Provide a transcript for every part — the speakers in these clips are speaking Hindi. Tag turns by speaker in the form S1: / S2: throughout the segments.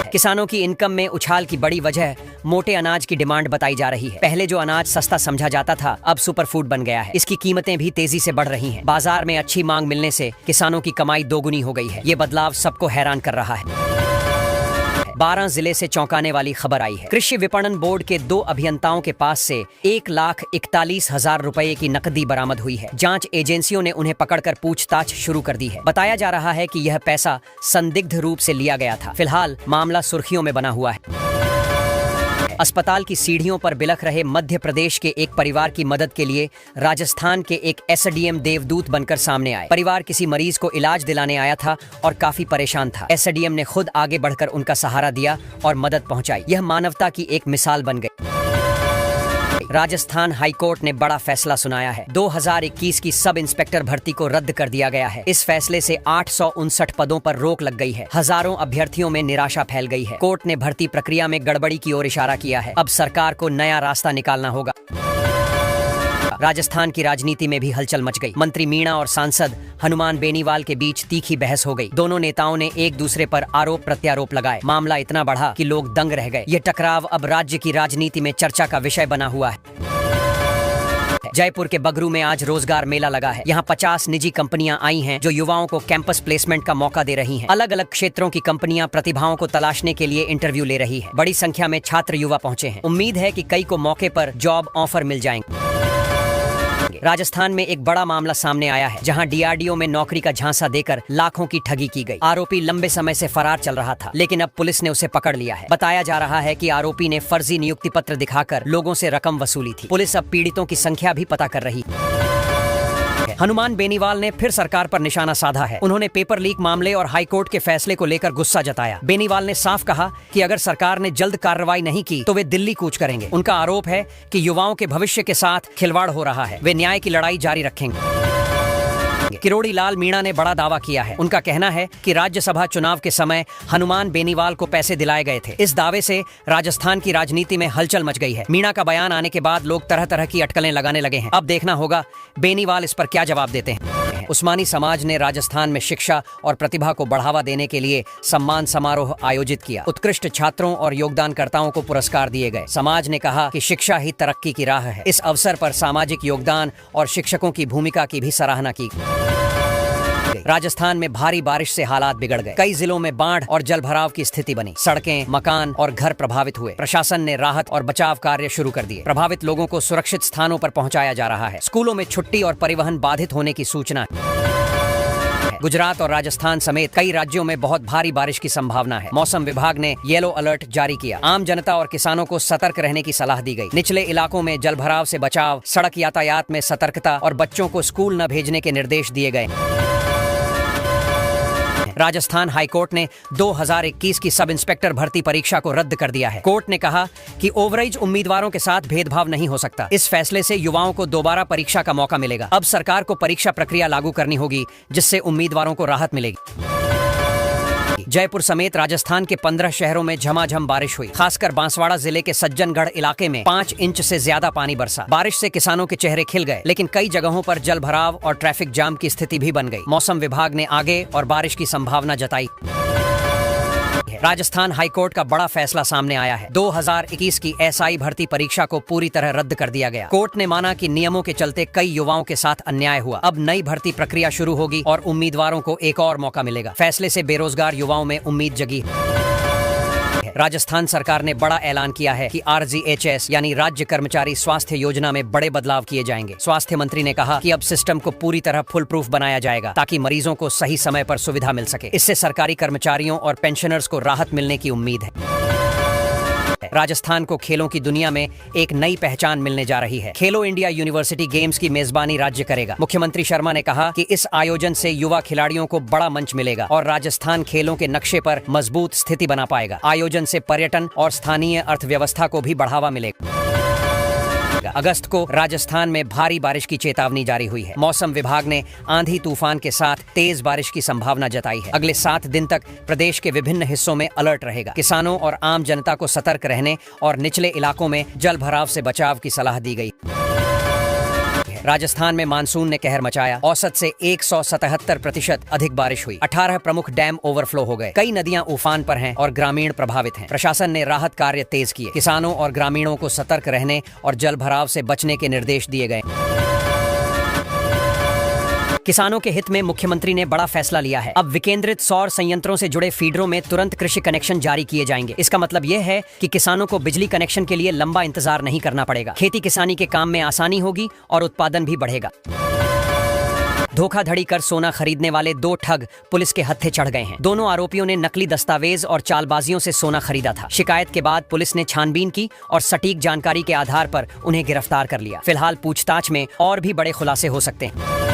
S1: है। किसानों की इनकम में उछाल की बड़ी वजह मोटे अनाज की डिमांड बताई जा रही है। पहले जो अनाज सस्ता समझा जाता था अब सुपर फूड बन गया है। इसकी कीमतें भी तेजी से बढ़ रही हैं। बाजार में अच्छी मांग मिलने से किसानों की कमाई दोगुनी हो गई है। ये बदलाव सबको हैरान कर रहा है। 12 जिले से चौंकाने वाली खबर आई है। कृषि विपणन बोर्ड के 2 अभियंताओं के पास से 1,41,000 रुपए की नकदी बरामद हुई है। जांच एजेंसियों ने उन्हें पकड़कर पूछताछ शुरू कर दी है। बताया जा रहा है कि यह पैसा संदिग्ध रूप से लिया गया था। फिलहाल मामला सुर्खियों में बना हुआ है। अस्पताल की सीढ़ियों पर बिलख रहे मध्य प्रदेश के एक परिवार की मदद के लिए राजस्थान के एक एसडीएम देवदूत बनकर सामने आए। परिवार किसी मरीज को इलाज दिलाने आया था और काफी परेशान था। एसडीएम ने खुद आगे बढ़कर उनका सहारा दिया और मदद पहुंचाई। यह मानवता की एक मिसाल बन गई। राजस्थान हाईकोर्ट ने बड़ा फैसला सुनाया है। 2021 की सब इंस्पेक्टर भर्ती को रद्द कर दिया गया है। इस फैसले से 859 पदों पर रोक लग गई है। हजारों अभ्यर्थियों में निराशा फैल गई है। कोर्ट ने भर्ती प्रक्रिया में गड़बड़ी की ओर इशारा किया है। अब सरकार को नया रास्ता निकालना होगा। राजस्थान की राजनीति में भी हलचल मच गई। मंत्री मीणा और सांसद हनुमान बेनीवाल के बीच तीखी बहस हो गई। दोनों नेताओं ने एक दूसरे पर आरोप प्रत्यारोप लगाए। मामला इतना बढ़ा कि लोग दंग रह गए। ये टकराव अब राज्य की राजनीति में चर्चा का विषय बना हुआ है। जयपुर के बगरू में आज रोजगार मेला लगा है। यहाँ 50 निजी कंपनियां आई हैं जो युवाओं को कैंपस प्लेसमेंट का मौका दे रही हैं। अलग अलग क्षेत्रों की कंपनियां प्रतिभाओं को तलाशने के लिए इंटरव्यू ले रही है। बड़ी संख्या में छात्र युवा पहुंचे हैं। उम्मीद है कि कई को मौके पर जॉब ऑफर मिल जाएंगे। राजस्थान में एक बड़ा मामला सामने आया है, जहां डीआरडीओ में नौकरी का झांसा देकर लाखों की ठगी की गई। आरोपी लंबे समय से फरार चल रहा था, लेकिन अब पुलिस ने उसे पकड़ लिया है। बताया जा रहा है कि आरोपी ने फर्जी नियुक्ति पत्र दिखाकर लोगों से रकम वसूली थी। पुलिस अब पीड़ितों की संख्या भी पता कर रही है। हनुमान बेनीवाल ने फिर सरकार पर निशाना साधा है। उन्होंने पेपर लीक मामले और हाईकोर्ट के फैसले को लेकर गुस्सा जताया। बेनीवाल ने साफ कहा कि अगर सरकार ने जल्द कार्रवाई नहीं की तो वे दिल्ली कूच करेंगे। उनका आरोप है कि युवाओं के भविष्य के साथ खिलवाड़ हो रहा है। वे न्याय की लड़ाई जारी रखेंगे। किरोड़ी लाल मीणा ने बड़ा दावा किया है। उनका कहना है कि राज्यसभा चुनाव के समय हनुमान बेनीवाल को पैसे दिलाए गए थे। इस दावे से राजस्थान की राजनीति में हलचल मच गई है। मीणा का बयान आने के बाद लोग तरह तरह की अटकलें लगाने लगे हैं। अब देखना होगा बेनीवाल इस पर क्या जवाब देते हैं। उस्मानी समाज ने राजस्थान में शिक्षा और प्रतिभा को बढ़ावा देने के लिए सम्मान समारोह आयोजित किया। उत्कृष्ट छात्रों और योगदानकर्ताओं को पुरस्कार दिए गए। समाज ने कहा कि शिक्षा ही तरक्की की राह है। इस अवसर पर सामाजिक योगदान और शिक्षकों की भूमिका की भी सराहना की। राजस्थान में भारी बारिश से हालात बिगड़ गए। कई जिलों में बाढ़ और जलभराव की स्थिति बनी। सड़कें, मकान और घर प्रभावित हुए। प्रशासन ने राहत और बचाव कार्य शुरू कर दिए। प्रभावित लोगों को सुरक्षित स्थानों पर पहुंचाया जा रहा है। स्कूलों में छुट्टी और परिवहन बाधित होने की सूचना है। गुजरात और राजस्थान समेत कई राज्यों में बहुत भारी बारिश की संभावना है। मौसम विभाग ने येलो अलर्ट जारी किया। आम जनता और किसानों को सतर्क रहने की सलाह दी गई। निचले इलाकों में जलभराव से बचाव, सड़क यातायात में सतर्कता और बच्चों को स्कूल न भेजने के निर्देश दिए गए। राजस्थान हाईकोर्ट ने 2021 की सब इंस्पेक्टर भर्ती परीक्षा को रद्द कर दिया है। कोर्ट ने कहा कि ओवरेज उम्मीदवारों के साथ भेदभाव नहीं हो सकता। इस फैसले से युवाओं को दोबारा परीक्षा का मौका मिलेगा। अब सरकार को परीक्षा प्रक्रिया लागू करनी होगी, जिससे उम्मीदवारों को राहत मिलेगी। जयपुर समेत राजस्थान के 15 शहरों में झमाझम बारिश हुई। खासकर बांसवाड़ा जिले के सज्जनगढ़ इलाके में 5 इंच से ज्यादा पानी बरसा। बारिश से किसानों के चेहरे खिल गए, लेकिन कई जगहों पर जल भराव और ट्रैफिक जाम की स्थिति भी बन गई। मौसम विभाग ने आगे और बारिश की संभावना जताई। राजस्थान हाईकोर्ट का बड़ा फैसला सामने आया है। 2021 की एसआई भर्ती परीक्षा को पूरी तरह रद्द कर दिया गया। कोर्ट ने माना कि नियमों के चलते कई युवाओं के साथ अन्याय हुआ। अब नई भर्ती प्रक्रिया शुरू होगी और उम्मीदवारों को एक और मौका मिलेगा। फैसले से बेरोजगार युवाओं में उम्मीद जगी है। राजस्थान सरकार ने बड़ा ऐलान किया है कि RGHS यानी राज्य कर्मचारी स्वास्थ्य योजना में बड़े बदलाव किए जाएंगे। स्वास्थ्य मंत्री ने कहा कि अब सिस्टम को पूरी तरह फुल प्रूफ बनाया जाएगा, ताकि मरीजों को सही समय पर सुविधा मिल सके। इससे सरकारी कर्मचारियों और पेंशनर्स को राहत मिलने की उम्मीद है। राजस्थान को खेलों की दुनिया में एक नई पहचान मिलने जा रही है। खेलो इंडिया यूनिवर्सिटी गेम्स की मेजबानी राज्य करेगा। मुख्यमंत्री शर्मा ने कहा कि इस आयोजन से युवा खिलाड़ियों को बड़ा मंच मिलेगा और राजस्थान खेलों के नक्शे पर मजबूत स्थिति बना पाएगा। आयोजन से पर्यटन और स्थानीय अर्थव्यवस्था को भी बढ़ावा मिलेगा। अगस्त को राजस्थान में भारी बारिश की चेतावनी जारी हुई है। मौसम विभाग ने आंधी तूफान के साथ तेज बारिश की संभावना जताई है। अगले 7 दिन तक प्रदेश के विभिन्न हिस्सों में अलर्ट रहेगा। किसानों और आम जनता को सतर्क रहने और निचले इलाकों में जल भराव से बचाव की सलाह दी गई। राजस्थान में मानसून ने कहर मचाया। औसत से 177% अधिक बारिश हुई। 18 प्रमुख डैम ओवरफ्लो हो गए। कई नदियां उफान पर हैं और ग्रामीण प्रभावित हैं। प्रशासन ने राहत कार्य तेज किए। किसानों और ग्रामीणों को सतर्क रहने और जल भराव से बचने के निर्देश दिए गए। किसानों के हित में मुख्यमंत्री ने बड़ा फैसला लिया है। अब विकेंद्रित सौर संयंत्रों से जुड़े फीडरों में तुरंत कृषि कनेक्शन जारी किए जाएंगे। इसका मतलब यह है कि किसानों को बिजली कनेक्शन के लिए लंबा इंतजार नहीं करना पड़ेगा। खेती किसानी के काम में आसानी होगी और उत्पादन भी बढ़ेगा। धोखाधड़ी कर सोना खरीदने वाले 2 ठग पुलिस के हत्थे चढ़ गए हैं। दोनों आरोपियों ने नकली दस्तावेज और चालबाजियों से सोना खरीदा था। शिकायत के बाद पुलिस ने छानबीन की और सटीक जानकारी के आधार पर उन्हें गिरफ्तार कर लिया। फिलहाल पूछताछ में और भी बड़े खुलासे हो सकते हैं।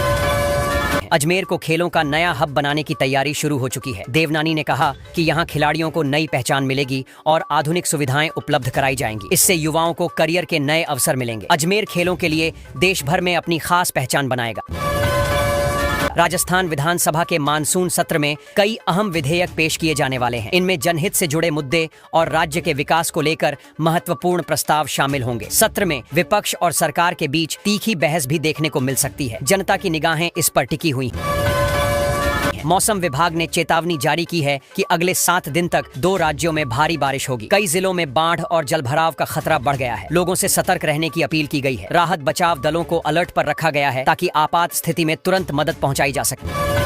S1: अजमेर को खेलों का नया हब बनाने की तैयारी शुरू हो चुकी है। देवनानी ने कहा कि यहाँ खिलाड़ियों को नई पहचान मिलेगी और आधुनिक सुविधाएं उपलब्ध कराई जाएंगी। इससे युवाओं को करियर के नए अवसर मिलेंगे। अजमेर खेलों के लिए देश भर में अपनी खास पहचान बनाएगा। राजस्थान विधानसभा के मानसून सत्र में कई अहम विधेयक पेश किए जाने वाले हैं। इनमें जनहित से जुड़े मुद्दे और राज्य के विकास को लेकर महत्वपूर्ण प्रस्ताव शामिल होंगे। सत्र में विपक्ष और सरकार के बीच तीखी बहस भी देखने को मिल सकती है। जनता की निगाहें इस पर टिकी हुई हैं। मौसम विभाग ने चेतावनी जारी की है कि अगले 7 दिन तक 2 राज्यों में भारी बारिश होगी। कई जिलों में बाढ़ और जलभराव का खतरा बढ़ गया है। लोगों से सतर्क रहने की अपील की गई है। राहत बचाव दलों को अलर्ट पर रखा गया है ताकि आपात स्थिति में तुरंत मदद पहुंचाई जा सके।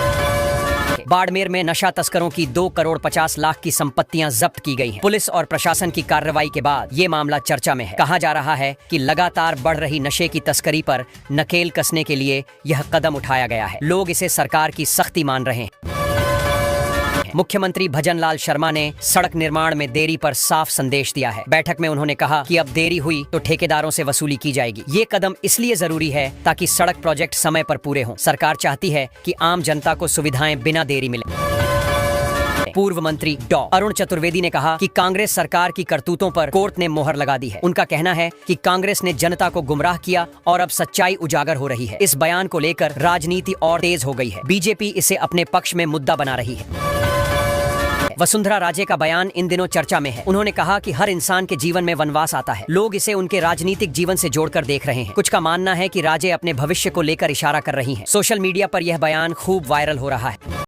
S1: बाड़मेर में नशा तस्करों की 2 करोड़ 50 लाख की संपत्तियां जब्त की गई हैं। पुलिस और प्रशासन की कार्रवाई के बाद ये मामला चर्चा में है। कहा जा रहा है कि लगातार बढ़ रही नशे की तस्करी पर नकेल कसने के लिए यह कदम उठाया गया है। लोग इसे सरकार की सख्ती मान रहे हैं। मुख्यमंत्री भजनलाल शर्मा ने सड़क निर्माण में देरी पर साफ संदेश दिया है। बैठक में उन्होंने कहा कि अब देरी हुई तो ठेकेदारों से वसूली की जाएगी। ये कदम इसलिए जरूरी है ताकि सड़क प्रोजेक्ट समय पर पूरे हों। सरकार चाहती है कि आम जनता को सुविधाएं बिना देरी मिले। पूर्व मंत्री डॉ. अरुण चतुर्वेदी ने कहा कि कांग्रेस सरकार की करतूतों पर कोर्ट ने मोहर लगा दी है। उनका कहना है कि कांग्रेस ने जनता को गुमराह किया और अब सच्चाई उजागर हो रही है। इस बयान को लेकर राजनीति और तेज हो गई है। बीजेपी इसे अपने पक्ष में मुद्दा बना रही है। वसुंधरा राजे का बयान इन दिनों चर्चा में है। उन्होंने कहा कि हर इंसान के जीवन में वनवास आता है। लोग इसे उनके राजनीतिक जीवन से जोड़कर देख रहे हैं। कुछ का मानना है कि राजे अपने भविष्य को लेकर इशारा कर रही हैं। सोशल मीडिया पर यह बयान खूब वायरल हो रहा है।